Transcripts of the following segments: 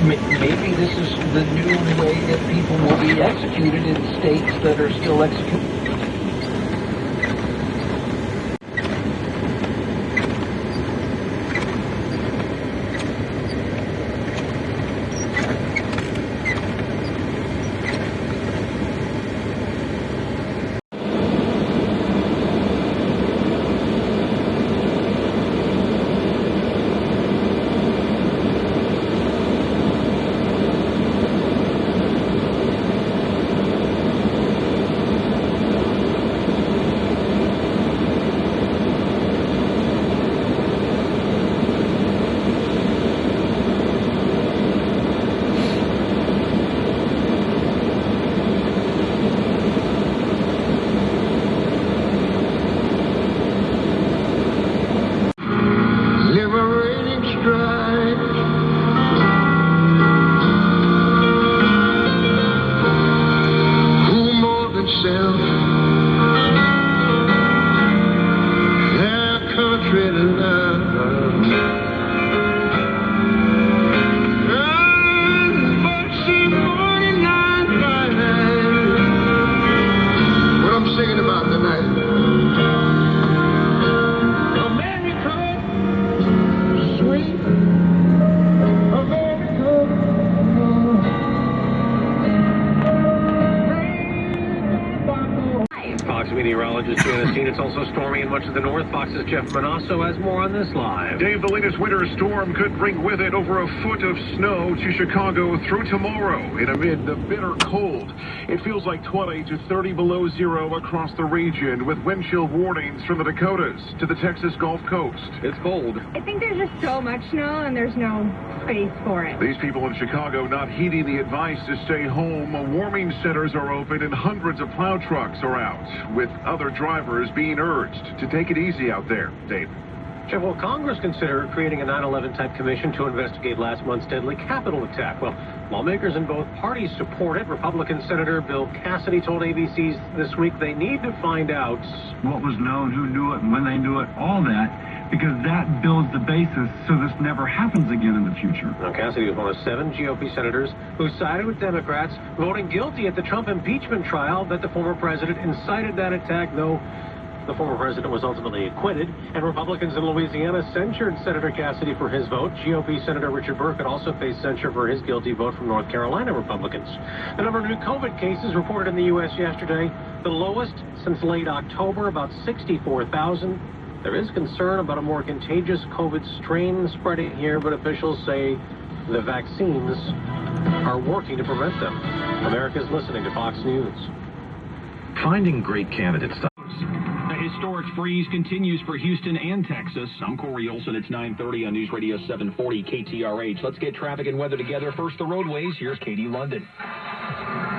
Maybe this is the new way that people will be executed in states that are still executing. Meteorologist Janice Dean. It's also stormy in much of the north. Fox's Jeff Manasso has more on this live. Dave, the latest winter storm could bring with it over a foot of snow to Chicago through tomorrow. And amid the bitter cold, it feels like 20 to 30 below zero across the region, with wind chill warnings from the Dakotas to the Texas Gulf Coast. It's cold. I think there's just so much snow and there's no space for it. These people in Chicago not heeding the advice to stay home. Warming centers are open and hundreds of plow trucks are out, with other drivers being urged to take it easy out there. Dave. Jeff, will Congress consider creating a 9/11 type commission to investigate last month's deadly Capitol attack? Well, lawmakers in both parties support it. Republican Senator Bill Cassidy told ABC this week they need to find out what was known, who knew it, and when they knew it, all that, because that builds the basis so this never happens again in the future. Now, Cassidy was one of 7 GOP senators who sided with Democrats, voting guilty at the Trump impeachment trial that the former president incited that attack, though the former president was ultimately acquitted. And Republicans in Louisiana censured Senator Cassidy for his vote. GOP Senator Richard Burr could also face censure for his guilty vote from North Carolina Republicans. The number of new COVID cases reported in the U.S. yesterday, the lowest since late October, about 64,000. There is concern about a more contagious COVID strain spreading here, but officials say the vaccines are working to prevent them. America's listening to Fox News. Finding great candidates. The historic freeze continues for Houston and Texas. I'm Corey Olson. It's 9:30 on News Radio 740 KTRH. Let's get traffic and weather together. First, the roadways. Here's Katie London.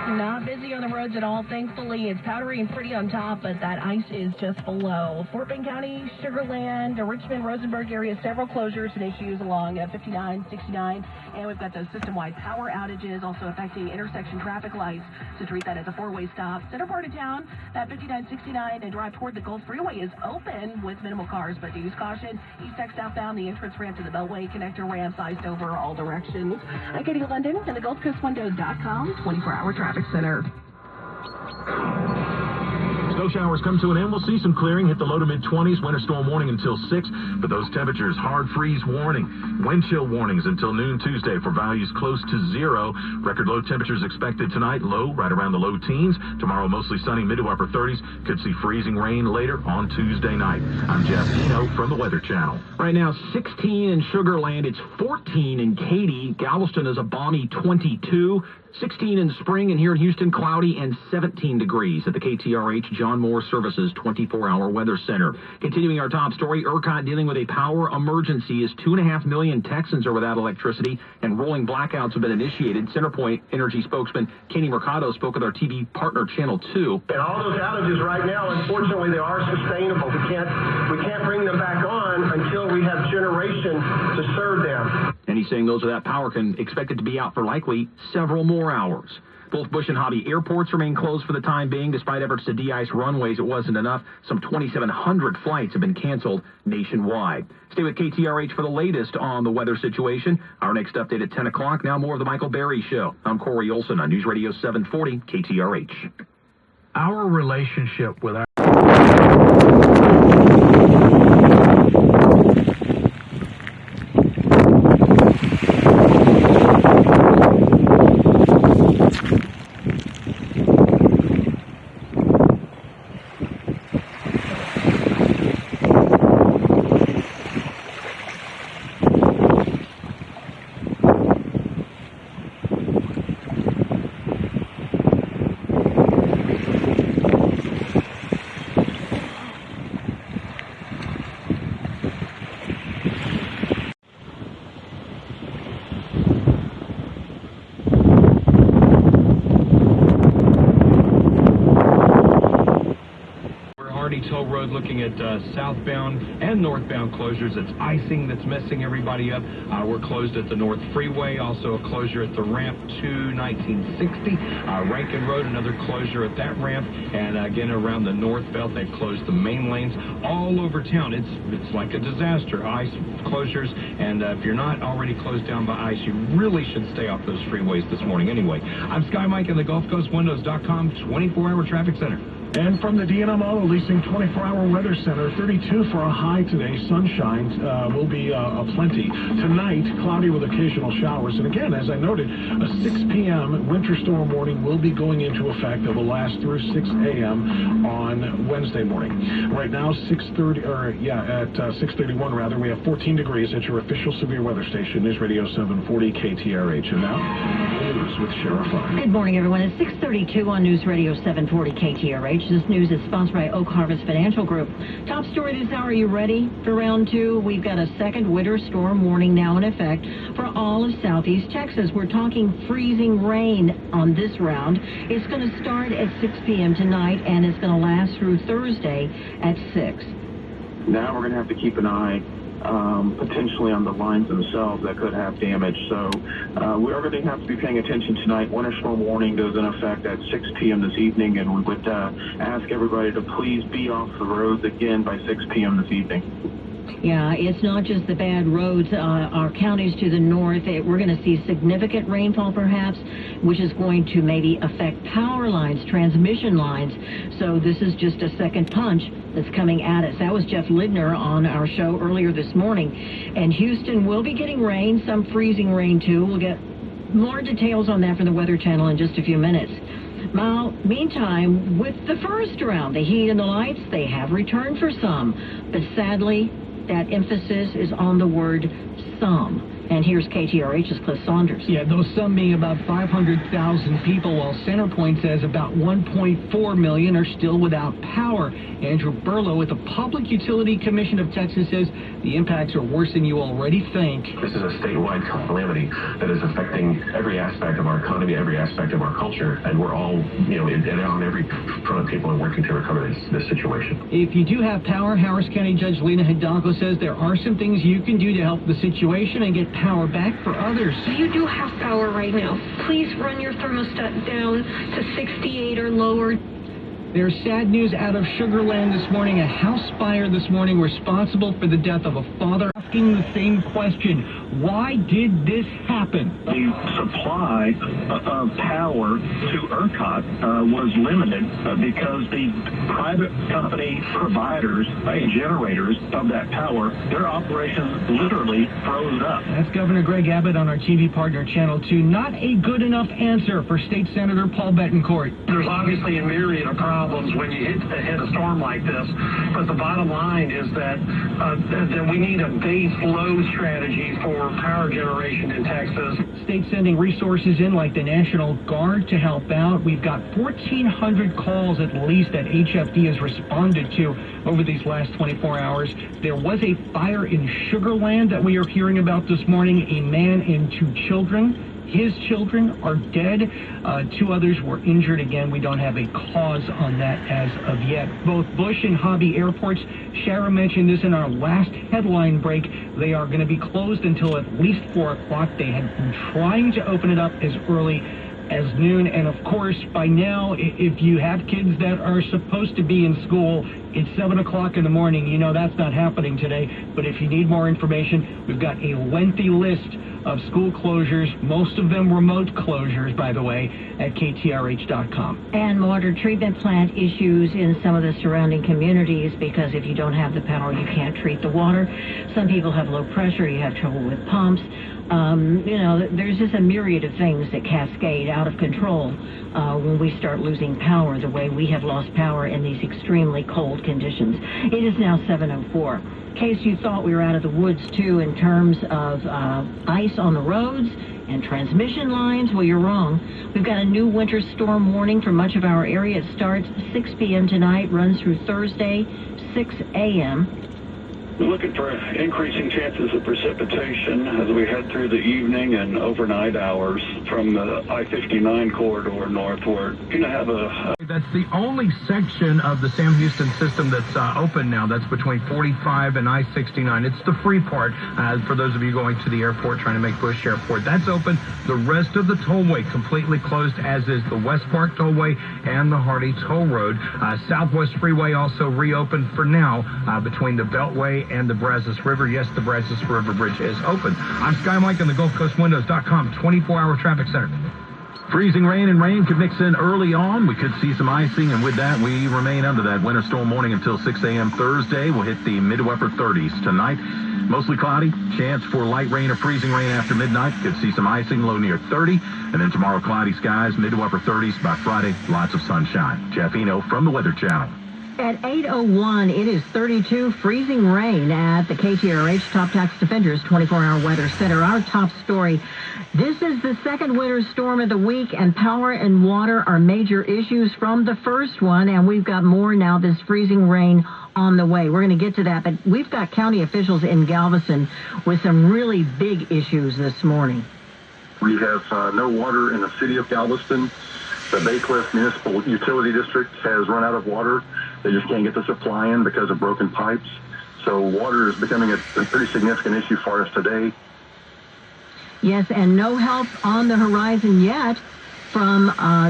Not busy on the roads at all, thankfully. It's powdery and pretty on top, but that ice is just below. Fort Bend County, Sugar Land, Richmond, Rosenberg area, several closures and issues along 59, 69. And we've got those system-wide power outages also affecting intersection traffic lights. To treat that as a four-way stop. Center part of town, that 59, 69, and drive toward the Gulf Freeway is open with minimal cars, but use caution. East Tech southbound, the entrance ramp to the Beltway connector ramps iced over all directions. I'm Katie London and the GulfCoastWindows.com 24-hour traffic center. Snow showers come to an end. We'll see some clearing, hit the low to mid-20s. Winter storm warning until 6. But those temperatures, hard freeze warning. Wind chill warnings until noon Tuesday for values close to 0. Record low temperatures expected tonight. Low right around the low teens. Tomorrow mostly sunny, mid to upper 30s. Could see freezing rain later on Tuesday night. I'm Jeff Eno from the Weather Channel. Right now, 16 in Sugar Land. It's 14 in Katy. Galveston is a balmy 22. 16 in Spring, and here in Houston, cloudy and 17 degrees at the KTRH John Moore Services 24-hour Weather Center. Continuing our top story, ERCOT dealing with a power emergency as 2.5 million Texans are without electricity, and rolling blackouts have been initiated. CenterPoint Energy spokesman Kenny Mercado spoke with our TV partner Channel 2. And all those outages right now, unfortunately, they are sustainable. We can't bring them back on until we have generation to serve them. And he's saying those without power can expect it to be out for likely several more hours. Both Bush and Hobby airports remain closed for the time being. Despite efforts to de-ice runways, it wasn't enough. Some 2,700 flights have been canceled nationwide. Stay with KTRH for the latest on the weather situation. Our next update at 10 o'clock. Now more of the Michael Berry Show. I'm Corey Olson on News Radio 740 KTRH. Our relationship with our Toll Road, looking at southbound and northbound closures. It's icing that's messing everybody up. We're closed at the North Freeway, also a closure at the ramp to 1960. Rankin Road, another closure at that ramp, and again around the north belt, they've closed the main lanes all over town. It's like a disaster. Ice closures, and if you're not already closed down by ice, you really should stay off those freeways this morning anyway. I'm Sky Mike in the GulfCoastWindows.com 24-hour traffic center. And from the D&M Auto Leasing 24-hour weather center, 32 for a high today. Sunshine will be plenty. Tonight, cloudy with occasional showers. And again, as I noted, a 6 p.m. winter storm warning will be going into effect that will last through 6 a.m. on Wednesday morning. Right now, 6:31 rather, we have 14 degrees at your official severe weather station, News Radio 740 KTRH. And now, news with Sheriff Fine. Good morning, everyone. It's 6:32 on News Radio 740 KTRH. This news is sponsored by Oak Harvest Financial Group. Top story this hour, are you ready for round two? We've got a second winter storm warning now in effect for all of southeast Texas. We're talking freezing rain on this round. It's going to start at 6 p.m. tonight, and it's going to last through Thursday at 6. Now we're going to have to keep an eye potentially on the lines themselves that could have damage. So we are going to have to be paying attention tonight. Winter storm warning goes in effect at 6 p.m. this evening, and we would ask everybody to please be off the roads again by 6 p.m. this evening. Yeah, it's not just the bad roads. Our counties to the north, we're going to see significant rainfall perhaps, which is going to maybe affect power lines, transmission lines. So this is just a second punch that's coming at us. That was Jeff Lidner on our show earlier this morning. And Houston will be getting rain, some freezing rain too. We'll get more details on that from the Weather Channel in just a few minutes. Now, meantime, with the first round, the heat and the lights, they have returned for some. But sadly, that emphasis is on the word some. And here's KTRH's Cliff Saunders. Yeah, those some being about 500,000 people, while CenterPoint says about 1.4 million are still without power. Andrew Burlow with the Public Utility Commission of Texas says the impacts are worse than you already think. This is a statewide calamity that is affecting every aspect of our economy, every aspect of our culture, and we're all, on every front of people and working to recover this situation. If you do have power, Harris County Judge Lena Hidalgo says there are some things you can do to help the situation and get power back for others. You do have power right now. Please run your thermostat down to 68 or lower. There's sad news out of Sugar Land this morning. A house fire this morning responsible for the death of a father. Asking the same question, why did this happen? The supply of power to ERCOT was limited because the private company providers and generators of that power, their operations literally froze up. That's Governor Greg Abbott on our TV partner Channel 2. Not a good enough answer for State Senator Paul Bettencourt. There's obviously a myriad of problems when you hit a storm like this, but the bottom line is that we need a base load strategy for power generation in Texas. State sending resources in like the National Guard to help out. We've got 1,400 calls at least that HFD has responded to over these last 24 hours. There was a fire in Sugar Land that we are hearing about this morning. A man and 2 children. His children are dead. 2 others were injured. Again, we don't have a cause on that as of yet. Both Bush and Hobby airports, Shara mentioned this in our last headline break, they are going to be closed until at least 4 o'clock. They had been trying to open it up as early as noon. And of course, by now, if you have kids that are supposed to be in school, it's 7 o'clock in the morning. You know that's not happening today. But if you need more information, we've got a lengthy list of school closures, most of them remote closures, by the way, at ktrh.com. And water treatment plant issues in some of the surrounding communities, because if you don't have the power, you can't treat the water. Some people have low pressure, you have trouble with pumps. There's just a myriad of things that cascade out of control when we start losing power the way we have lost power in these extremely cold conditions. It is now 7:04. In case you thought we were out of the woods, too, in terms of ice on the roads and transmission lines, well, you're wrong. We've got a new winter storm warning for much of our area. It starts 6 p.m. tonight, runs through Thursday, 6 a.m. We're looking for increasing chances of precipitation as we head through the evening and overnight hours from the I-59 corridor northward. You're going to have That's the only section of the Sam Houston system that's open now. That's between 45 and I-69. It's the free part for those of you going to the airport, trying to make Bush Airport. That's open. The rest of the tollway completely closed, as is the West Park Tollway and the Hardy Toll Road. Southwest Freeway also reopened for now between the Beltway and the Brazos River. Yes, the Brazos River Bridge is open. I'm Sky Mike on the GulfCoastWindows.com 24-hour traffic center. Freezing rain and rain could mix in early on. We could see some icing, and with that, we remain under that winter storm warning until 6 a.m. Thursday. We'll hit the mid to upper 30s tonight. Mostly cloudy, chance for light rain or freezing rain after midnight. Could see some icing, low near 30. And then tomorrow, cloudy skies, mid to upper 30s. By Friday, lots of sunshine. Jeff Eno from the Weather Channel. At 8:01, it is 32, freezing rain at the KTRH Top Tax Defenders 24-hour weather center. Our top story: this is the second winter storm of the week, and power and water are major issues from the first one, and we've got more now, this freezing rain on the way. We're going to get to that, but we've got county officials in Galveston with some really big issues this morning. We have no water in the city of Galveston. The Bay Cliff Municipal Utility District has run out of water. They just can't get the supply in because of broken pipes. So water is becoming a pretty significant issue for us today. Yes, and no help on the horizon yet from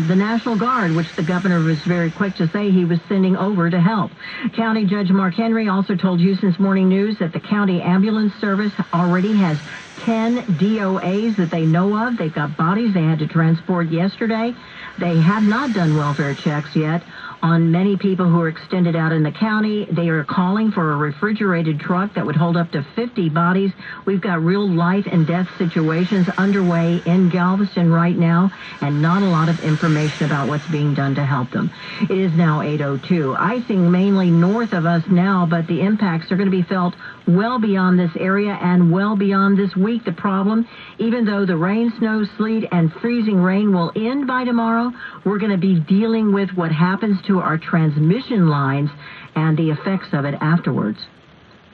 the National Guard, which the governor was very quick to say he was sending over to help. County Judge Mark Henry also told Houston's Morning News that the county ambulance service already has 10 DOAs that they know of. They've got bodies they had to transport yesterday. They have not done welfare checks yet on many people who are extended out in the county. They are calling for a refrigerated truck that would hold up to 50 bodies. We've got real life and death situations underway in Galveston right now, and not a lot of information about what's being done to help them. It is now 8:02. Icing mainly north of us now, but the impacts are going to be felt well beyond this area and well beyond this week. The problem, even though the rain, snow, sleet, and freezing rain will end by tomorrow, we're going to be dealing with what happens to our transmission lines and the effects of it afterwards.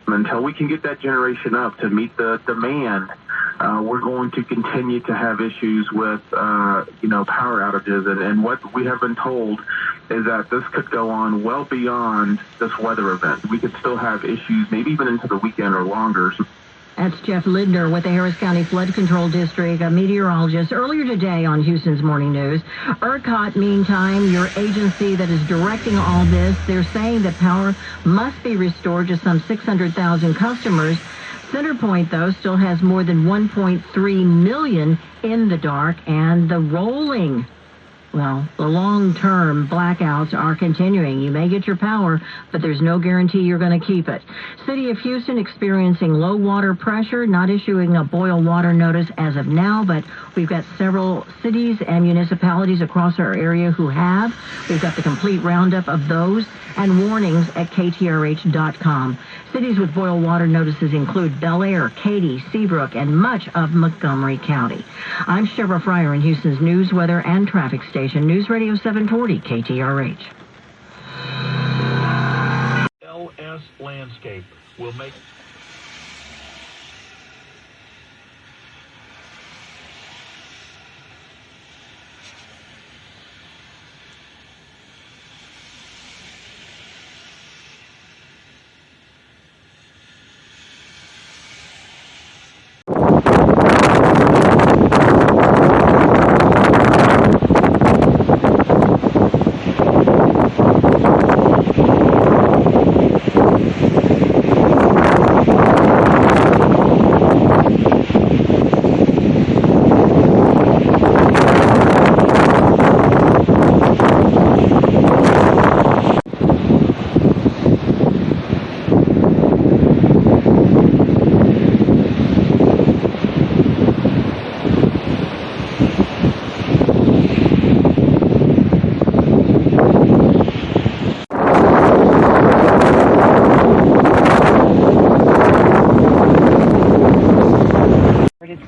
Until we can get that generation up to meet the demand, we're going to continue to have issues with, power outages. And what we have been told is that this could go on well beyond this weather event. We could still have issues, maybe even into the weekend or longer. That's Jeff Lidner with the Harris County Flood Control District, a meteorologist. Earlier today on Houston's Morning News, ERCOT, meantime, your agency that is directing all this, they're saying that power must be restored to some 600,000 customers. Centerpoint, though, still has more than 1.3 million in the dark, and the long-term blackouts are continuing. You may get your power, but there's no guarantee you're going to keep it. City of Houston experiencing low water pressure, not issuing a boil water notice as of now, but we've got several cities and municipalities across our area who have. We've got the complete roundup of those and warnings at KTRH.com. Cities with boil water notices include Bel Air, Katy, Seabrook, and much of Montgomery County. I'm Shevra Fryer in Houston's news, weather, and traffic station, News Radio 740 KTRH. LS Landscape will make...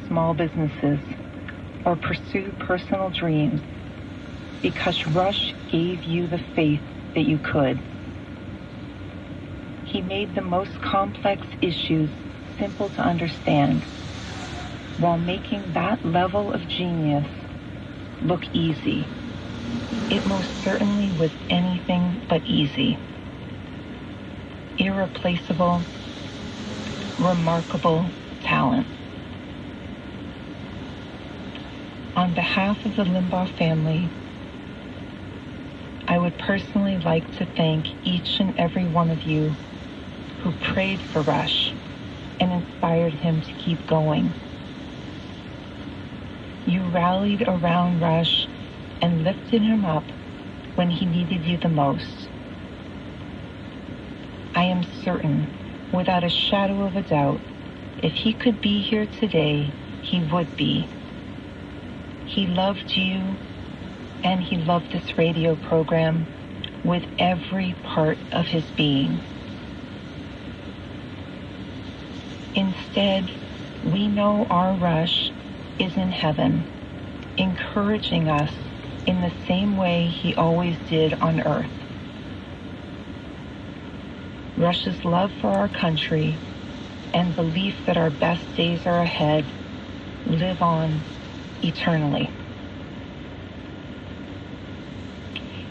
small businesses or pursue personal dreams because Rush gave you the faith that you could. He made the most complex issues simple to understand while making that level of genius look easy. It most certainly was anything but easy. Irreplaceable, remarkable talent. On behalf of the Limbaugh family, I would personally like to thank each and every one of you who prayed for Rush and inspired him to keep going. You rallied around Rush and lifted him up when he needed you the most. I am certain, without a shadow of a doubt, if he could be here today, he would be. He loved you, and he loved this radio program with every part of his being. Instead, we know our Rush is in heaven, encouraging us in the same way he always did on earth. Rush's love for our country and belief that our best days are ahead live on eternally.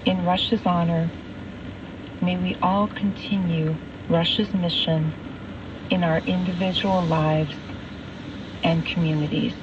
In Rush's honor, may we all continue Rush's mission in our individual lives and communities.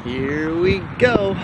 Here we go.